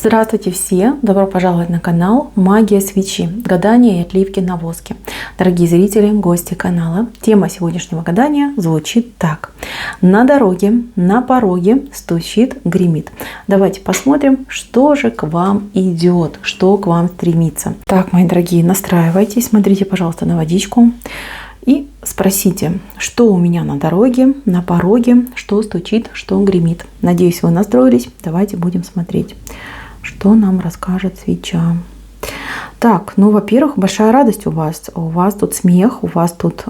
Здравствуйте все! Добро пожаловать на канал Магия свечи. Гадания и отливки на воске. Дорогие зрители, гости канала. Тема сегодняшнего гадания звучит так. На дороге, на пороге стучит, гремит. Давайте посмотрим, что же к вам идет, что к вам стремится. Так, мои дорогие, настраивайтесь, смотрите, пожалуйста, на водичку. И спросите, что у меня на дороге, на пороге, что стучит, что гремит. Надеюсь, вы настроились. Давайте будем смотреть, что нам расскажет свеча. Так, ну, во-первых, большая радость у вас. У вас тут смех, у вас тут...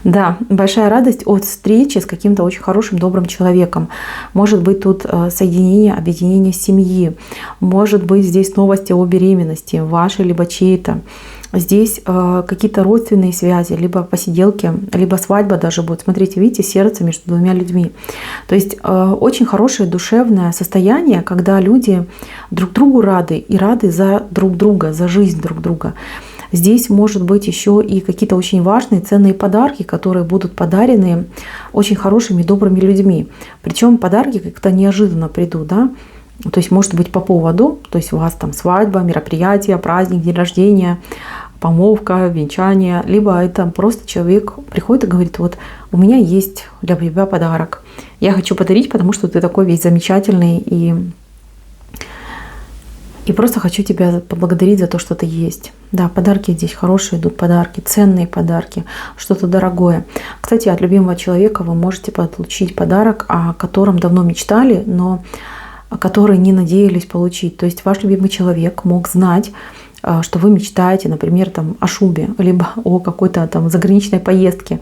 Да, большая радость от встречи с каким-то очень хорошим, добрым человеком. Может быть, тут соединение, объединение семьи. Может быть, здесь новости о беременности, вашей либо чьей-то. Здесь какие-то родственные связи, либо посиделки, либо свадьба даже будет. Смотрите, видите, сердце между двумя людьми. То есть очень хорошее душевное состояние, когда люди друг другу рады и рады за друг друга, за жизнь друг друга. Здесь может быть еще и какие-то очень важные, ценные подарки, которые будут подарены очень хорошими, добрыми людьми. Причем подарки как-то неожиданно придут, да? То есть может быть по поводу, то есть у вас там свадьба, мероприятие, праздник, день рождения, помолвка, венчание, либо это просто человек приходит и говорит: вот у меня есть для тебя подарок, я хочу подарить, потому что ты такой весь замечательный, и просто хочу тебя поблагодарить за то, что ты есть. Да, подарки здесь хорошие идут, подарки, ценные подарки, что-то дорогое. Кстати, от любимого человека вы можете получить подарок, о котором давно мечтали, но который не надеялись получить. То есть ваш любимый человек мог знать, что вы мечтаете, например, там, о шубе, либо о какой-то там заграничной поездке.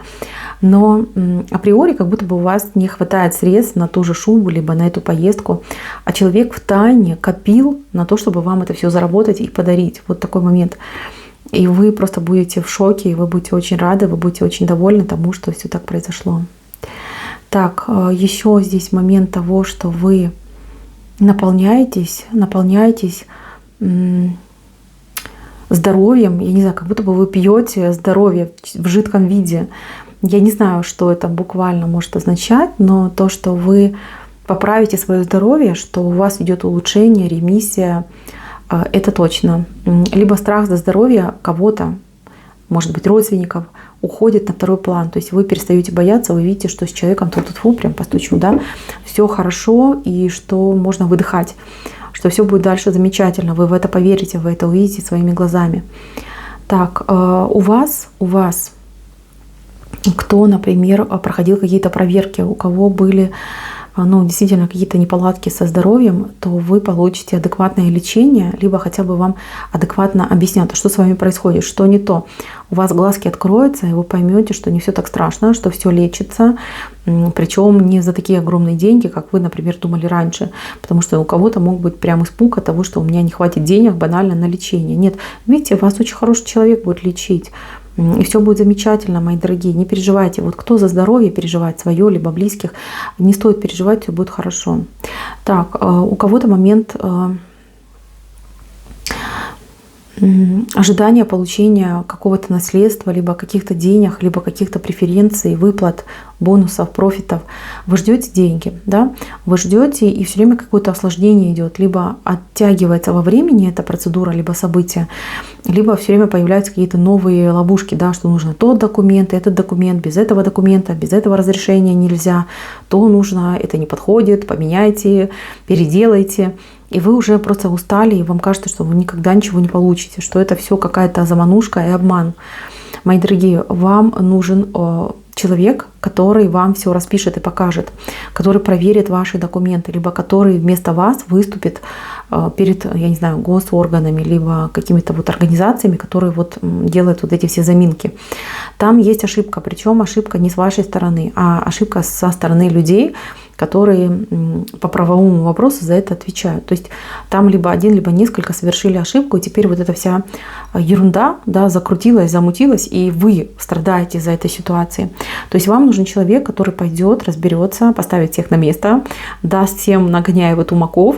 Но априори как будто бы у вас не хватает средств на ту же шубу, либо на эту поездку. А человек втайне копил на то, чтобы вам это все заработать и подарить. Вот такой момент. И вы просто будете в шоке, и вы будете очень рады, вы будете очень довольны тому, что все так произошло. Так, еще здесь момент того, что вы наполняетесь здоровьем, я не знаю, как будто бы вы пьете здоровье в жидком виде. Я не знаю, что это буквально может означать, но то, что вы поправите свое здоровье, что у вас идет улучшение, ремиссия, это точно. Либо страх за здоровье кого-то, может быть, родственников, уходит на второй план. То есть вы перестаете бояться, вы видите, что с человеком тут прям постучу, да, все хорошо, и что можно выдыхать, что все будет дальше замечательно. Вы в это поверите, вы это увидите своими глазами. Так, у вас, кто, например, проходил какие-то проверки, у кого были действительно какие-то неполадки со здоровьем, то вы получите адекватное лечение, либо хотя бы вам адекватно объяснят, что с вами происходит, что не то. У вас глазки откроются, и вы поймете, что не все так страшно, что все лечится, причем не за такие огромные деньги, как вы, например, думали раньше, потому что у кого-то мог быть прям испуг от того, что у меня не хватит денег банально на лечение. Нет, видите, вас очень хороший человек будет лечить. И все будет замечательно, мои дорогие. Не переживайте. Вот кто за здоровье переживает, свое либо близких, не стоит переживать, все будет хорошо. Так, у кого-то момент ожидания получения какого-то наследства, либо каких-то денег, либо каких-то преференций, выплат, бонусов, профитов. Вы ждете деньги, да? Вы ждете, и все время какое-то осложнение идет, либо оттягивается во времени эта процедура, либо событие, либо все время появляются какие-то новые ловушки, да, что нужно тот документ, этот документ, без этого документа, без этого разрешения нельзя, то нужно, это не подходит, поменяйте, переделайте. И вы уже просто устали, и вам кажется, что вы никогда ничего не получите, что это все какая-то заманушка и обман. Мои дорогие, вам нужен человек, который вам все распишет и покажет, который проверит ваши документы, либо который вместо вас выступит перед, я не знаю, госорганами, либо какими-то вот организациями, которые вот делают вот эти все заминки. Там есть ошибка, причем ошибка не с вашей стороны, а ошибка со стороны людей, которые по правовому вопросу за это отвечают. То есть там либо один, либо несколько совершили ошибку, и теперь вот эта вся ерунда, да, закрутилась, замутилась, и вы страдаете из-за этой ситуации. То есть вам нужен человек, который пойдет, разберется, поставит всех на место, даст всем, нагоняя тумаков,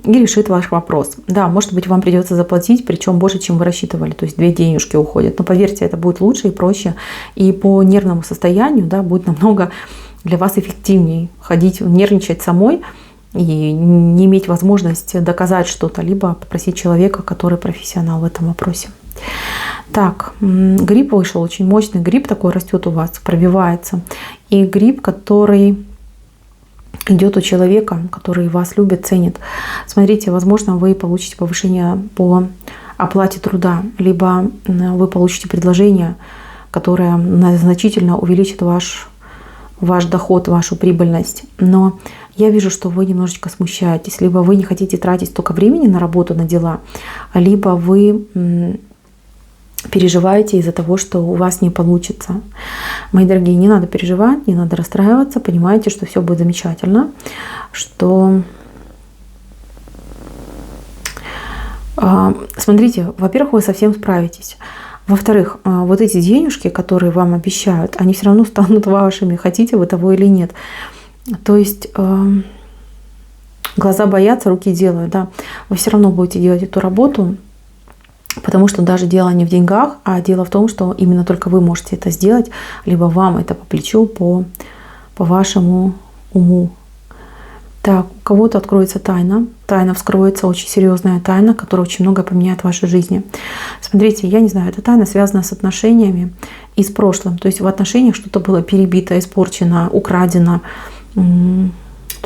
и решит ваш вопрос. Да, может быть, вам придется заплатить, причем больше, чем вы рассчитывали, то есть 2 денежки уходят. Но поверьте, это будет лучше и проще, и по нервному состоянию, да, будет намного для вас эффективнее ходить, нервничать самой, и не иметь возможности доказать что-то, либо попросить человека, который профессионал в этом вопросе. Так, гриб вышел, очень мощный гриб такой растет у вас, пробивается. И гриб, который идет у человека, который вас любит, ценит. Смотрите, возможно, вы получите повышение по оплате труда, либо вы получите предложение, которое значительно увеличит ваш доход, вашу прибыльность. Но я вижу, что вы немножечко смущаетесь, либо вы не хотите тратить столько времени на работу, на дела, либо вы переживаете из-за того, что у вас не получится. Мои дорогие, не надо переживать, не надо расстраиваться, понимаете, что все будет замечательно, что... Смотрите, во-первых, вы совсем справитесь. Во-вторых, вот эти денежки, которые вам обещают, они все равно станут вашими, хотите вы того или нет. То есть глаза боятся, руки делают, да. Вы все равно будете делать эту работу, потому что даже дело не в деньгах, а дело в том, что именно только вы можете это сделать, либо вам это по плечу, по вашему уму. Так, у кого-то откроется тайна вскроется, очень серьезная тайна, которая очень много поменяет в вашей жизни. Смотрите, я не знаю, эта тайна связана с отношениями и с прошлым. То есть в отношениях что-то было перебито, испорчено, украдено. То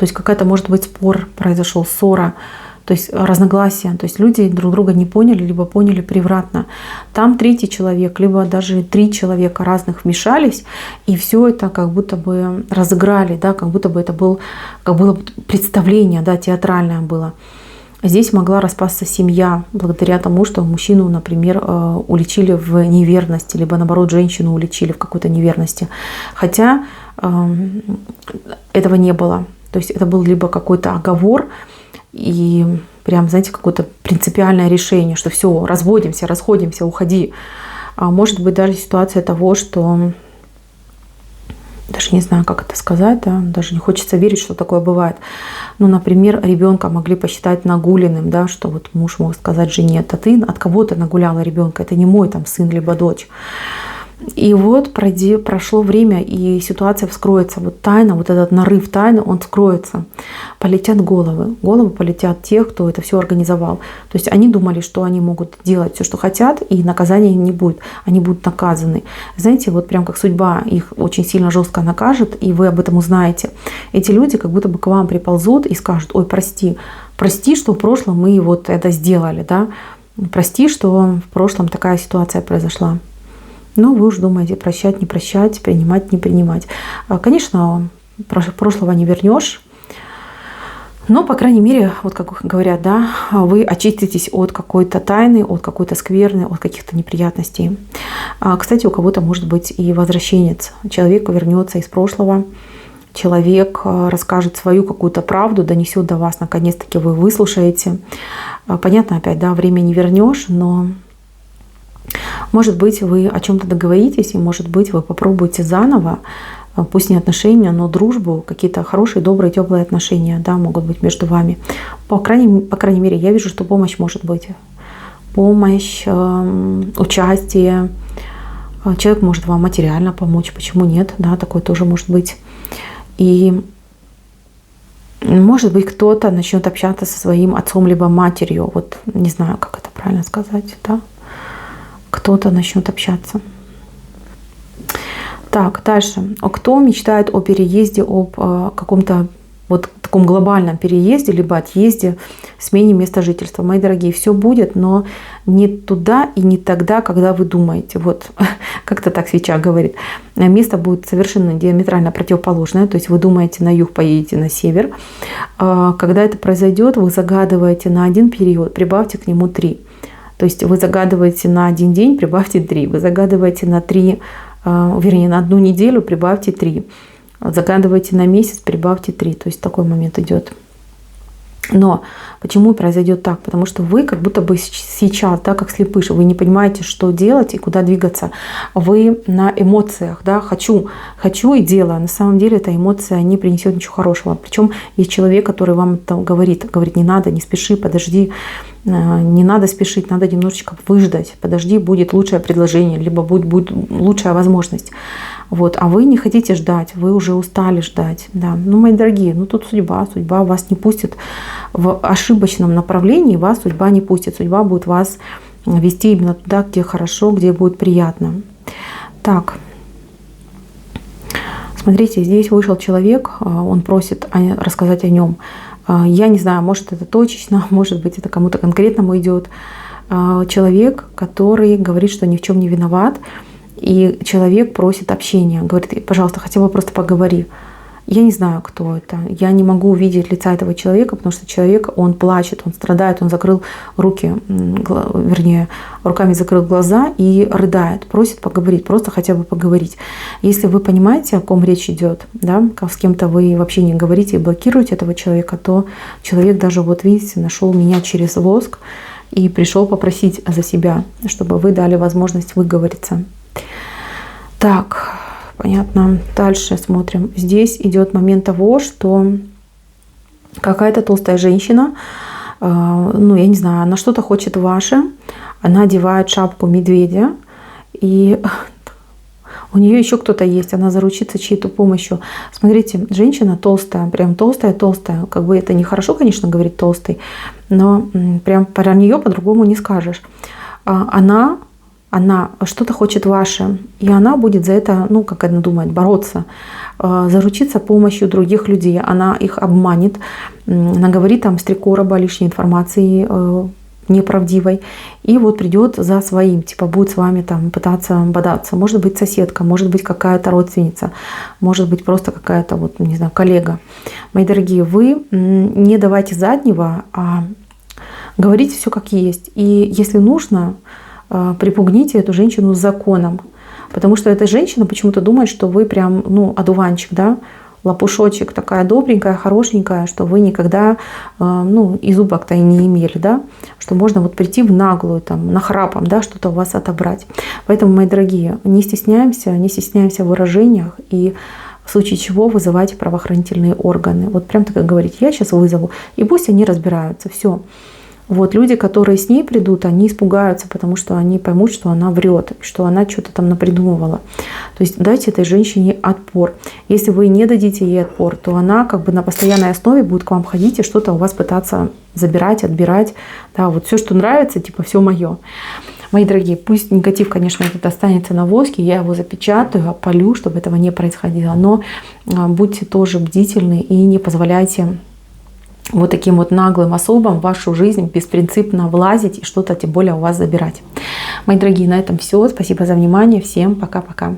есть какая-то, может быть, спор произошел, ссора, то есть разногласия. То есть люди друг друга не поняли, либо поняли превратно. Там третий человек, либо даже 3 человека разных вмешались, и все это как будто бы разыграли, да, как будто бы это было представление, да, театральное было. Здесь могла распасться семья благодаря тому, что мужчину, например, уличили в неверности, либо наоборот женщину уличили в какой-то неверности. Хотя этого не было. То есть это был либо какой-то оговор, и прям, знаете, какое-то принципиальное решение, что все, разводимся, расходимся, уходи. А может быть даже ситуация того, что даже не знаю, как это сказать, да, даже не хочется верить, что такое бывает. Ну, например, ребенка могли посчитать нагуленным, да, что вот муж мог сказать жене: а ты от кого-то нагуляла ребенка, это не мой там сын либо дочь. И вот прошло время, и ситуация вскроется. Вот тайна, вот этот нарыв тайны, он вскроется. Полетят головы. Головы полетят тех, кто это все организовал. То есть они думали, что они могут делать все, что хотят, и наказания не будет. Они будут наказаны. Знаете, вот прям как судьба их очень сильно жестко накажет, и вы об этом узнаете. Эти люди как будто бы к вам приползут и скажут: ой, прости, что в прошлом мы вот это сделали, да? Прости, что в прошлом такая ситуация произошла. Но вы уж думаете, прощать, не прощать, принимать, не принимать. Конечно, прошлого не вернешь, но, по крайней мере, вот как говорят, да, вы очиститесь от какой-то тайны, от какой-то скверны, от каких-то неприятностей. Кстати, у кого-то может быть и возвращенец. Человек вернется из прошлого, человек расскажет свою какую-то правду, донесет до вас, наконец-таки вы выслушаете. Понятно, опять, да, время не вернешь, но... Может быть, вы о чем-то договоритесь, и, может быть, вы попробуете заново, пусть не отношения, но дружбу, какие-то хорошие, добрые, теплые отношения, да, могут быть между вами. По крайней мере, я вижу, что помощь может быть. Помощь, участие. Человек может вам материально помочь, почему нет, да, такое тоже может быть. И может быть, кто-то начнет общаться со своим отцом либо матерью. Вот не знаю, как это правильно сказать, да. Кто-то начнет общаться. Так, дальше. Кто мечтает о переезде, об каком-то вот таком глобальном переезде, либо отъезде, смене места жительства? Мои дорогие, все будет, но не туда и не тогда, когда вы думаете. Вот как-то так свеча говорит. Место будет совершенно диаметрально противоположное. То есть вы думаете, на юг поедете, на север. Когда это произойдет, вы загадываете на один период, прибавьте к нему 3. То есть вы загадываете на 1 день, прибавьте 3. Вы загадываете на 3, вернее, на 1 неделю, прибавьте 3. Загадываете на месяц, прибавьте 3. То есть такой момент идет. Но почему произойдет так? Потому что вы как будто бы сейчас, да, как слепыш, вы не понимаете, что делать и куда двигаться. Вы на эмоциях, да, хочу и делаю. На самом деле эта эмоция не принесет ничего хорошего. Причем есть человек, который вам это говорит, не надо, не спеши, подожди, не надо спешить, надо немножечко выждать, подожди, будет лучшее предложение, либо будет лучшая возможность. Вот, а вы не хотите ждать, вы уже устали ждать. Да. Ну, мои дорогие, ну тут судьба вас не пустит в ошибочном направлении, вас судьба не пустит. Судьба будет вас вести именно туда, где хорошо, где будет приятно. Так, смотрите, здесь вышел человек, он просит рассказать о нем. Я не знаю, может это точечно, может быть это кому-то конкретному идет. Человек, который говорит, что ни в чем не виноват, и человек просит общения, говорит: пожалуйста, хотя бы просто поговори. Я не знаю, кто это. Я не могу увидеть лица этого человека, потому что человек, он плачет, он страдает, он закрыл руки, вернее, руками закрыл глаза и рыдает, просит поговорить, просто хотя бы поговорить. Если вы понимаете, о ком речь идет, да, с кем-то вы вообще не говорите и блокируете этого человека, то человек даже, вот видите, нашел меня через воск и пришел попросить за себя, чтобы вы дали возможность выговориться. Так. Понятно. Дальше смотрим. Здесь идет момент того, что какая-то толстая женщина, ну, я не знаю, она что-то хочет ваше, она одевает шапку медведя, и у нее еще кто-то есть, она заручится чьей-то помощью. Смотрите, женщина толстая, прям толстая-толстая. Как бы это нехорошо, конечно, говорить толстый, но прям про нее по-другому не скажешь. Она что-то хочет ваше, и она будет за это, ну, как она думает, бороться, заручиться помощью других людей. Она их обманет, наговорит там с 3 короба лишней информации неправдивой, и вот придет за своим, типа будет с вами там пытаться бодаться. Может быть соседка, может быть какая-то родственница, может быть просто какая-то, вот, не знаю, коллега. Мои дорогие, вы не давайте заднего, а говорите все как есть. И если нужно, припугните эту женщину с законом. Потому что эта женщина почему-то думает, что вы прям, ну, одуванчик, да, лопушочек, такая добренькая, хорошенькая, что вы никогда, ну, и зубок-то и не имели, да, что можно вот прийти в наглую, там, нахрапом, да, что-то у вас отобрать. Поэтому, мои дорогие, не стесняемся в выражениях, и в случае чего вызывайте правоохранительные органы. Вот прям так и говорите: я сейчас вызову, и пусть они разбираются, все. Вот люди, которые с ней придут, они испугаются, потому что они поймут, что она врет, что она что-то там напридумывала. То есть дайте этой женщине отпор. Если вы не дадите ей отпор, то она как бы на постоянной основе будет к вам ходить и что-то у вас пытаться забирать, отбирать. Да, вот все, что нравится, типа все мое. Мои дорогие, пусть негатив, конечно, этот останется на воске, я его запечатаю, опалю, чтобы этого не происходило. Но будьте тоже бдительны и не позволяйте вот таким вот наглым особам в вашу жизнь беспринципно влазить и что-то тем более у вас забирать. Мои дорогие, на этом все. Спасибо за внимание. Всем пока-пока.